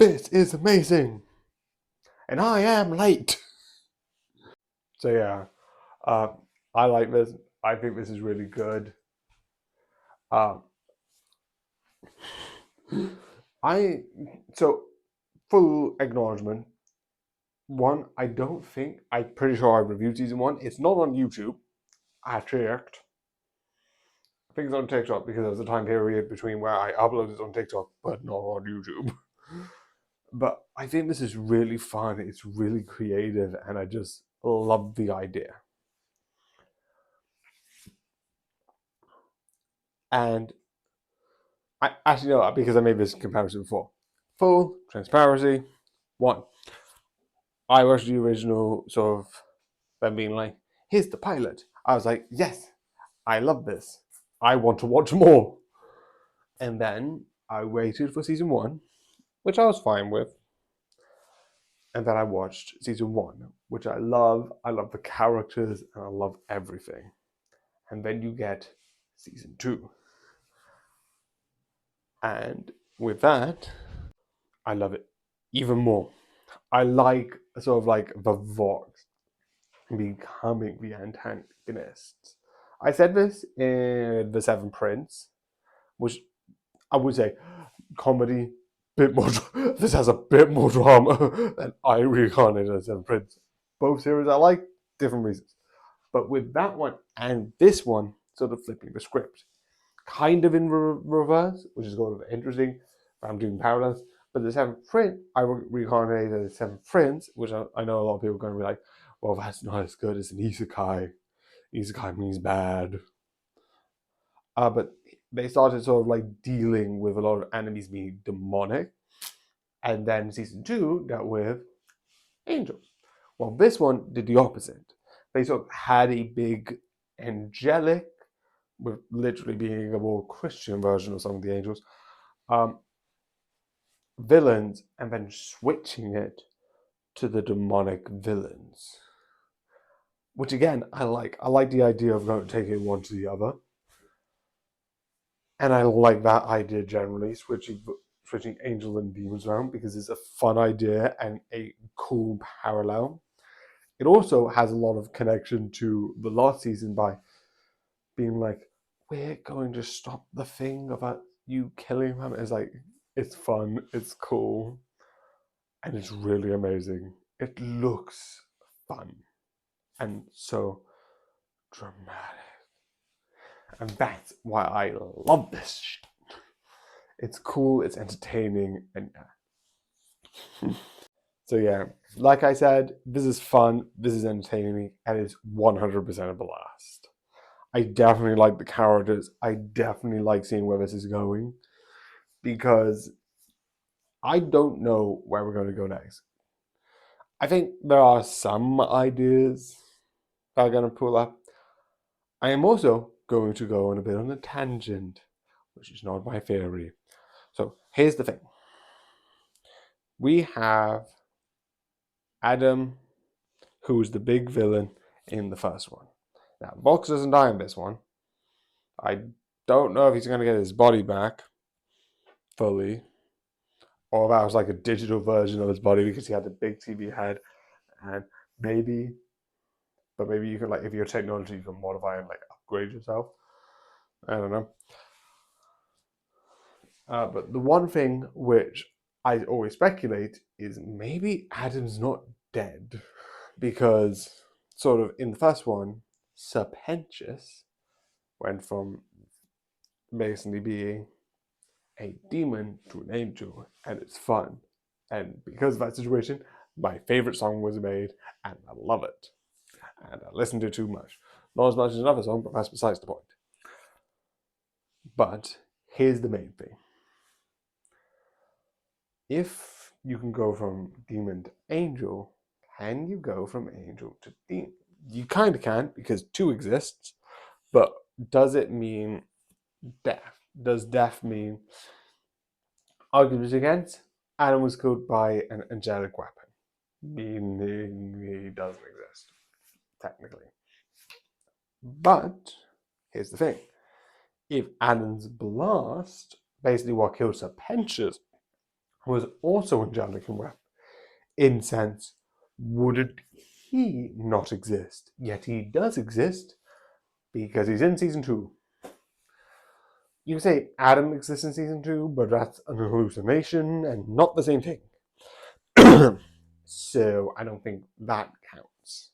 This is amazing, and I am late. So yeah, uh, I like this. I think this is really good. Uh, I so full acknowledgement. One, I don't think I'm pretty sure I reviewed season one. It's not on YouTube. I checked. I think it's on TikTok because there was a time period between where I uploaded on TikTok, but not on YouTube. But I think this is really fun. It's really creative, and I just love the idea. And I actually know because I made this comparison before. Full transparency. One, I watched the original sort of them being like, here's the pilot. I was like, yes, I love this. I want to watch more. And then I waited for season one, which I was fine with. And then I watched season one, which I love. I love the characters and I love everything. And then you get season two. And with that, I love it even more. I like sort of like the Vox becoming the antagonists. I said this in The Seven Prince, which I would say comedy, bit more. This has a bit more drama than I reincarnated as Seven Prince. Both series I like, different reasons. But with that one and this one, sort of flipping the script, kind of in reverse, which is kind of interesting. I'm doing parallels. But the Seventh Prince, I reincarnated as Seventh Prince, which I know a lot of people are going to be like, well, that's not as good as an isekai. Isekai means bad. But they started sort of like dealing with a lot of enemies being demonic. And then season two dealt with angels. Well, this one did the opposite. They sort of had a big angelic, with literally being a more Christian version of some of the angels, um, villains, and then switching it to the demonic villains. Which again, I like. I like the idea of going taking one to the other. And I like that idea generally, switching angels and demons around because it's a fun idea and a cool parallel. It also has a lot of connection to the last season by being like, we're going to stop the thing about you killing them. It's like, it's fun, it's cool, and it's really amazing. It looks fun and so dramatic. And that's why I love this shit. It's cool, it's entertaining, and yeah. So yeah, like I said, this is fun, this is entertaining, and it's 100% a blast. I definitely like the characters. I definitely like seeing where this is going because I don't know where we're going to go next. I think there are some ideas that are going to pull up. I am also going to go on a bit on a tangent, which is not my theory. So here's the thing. We have Adam, who's the big villain in the first one. Now, Vox doesn't die in this one. I don't know if he's going to get his body back fully, or that was like a digital version of his body because he had the big TV head, and maybe, but maybe you can like if you're technology, you can modify and like upgrade yourself. I don't know. But the one thing which I always speculate is maybe Adam's not dead because sort of in the first one, Serpentius went from basically being a demon to an angel, and it's fun. And because of that situation, my favorite song was made, and I love it. And I listen to it too much. Not as much as another song, but that's besides the point. But here's the main thing. If you can go from demon to angel, can you go from angel to demon? You kind of can, because two exists, but does it mean death? Does death mean arguments against? Adam was killed by an angelic weapon, meaning he doesn't exist, technically. But here's the thing. If Adam's blast, basically what kills Serpentius, was also angelic and wept. In sense, wouldn't he not exist? Yet he does exist because he's in season 2. You can say Adam exists in season 2, but that's an hallucination and not the same thing. So I don't think that counts.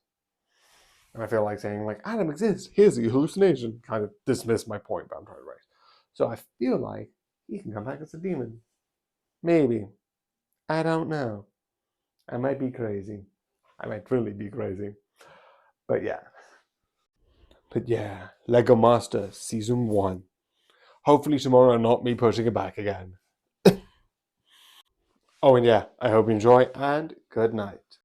And I feel like saying, like, Adam exists, here's the hallucination, kind of dismiss my point that I'm trying to raise. So I feel like he can come back as a demon. Maybe. I don't know. I might be crazy. I might really be crazy. But yeah. Lego Master Season 1. Hopefully tomorrow not me pushing it back again. Oh, and yeah, I hope you enjoy, and good night.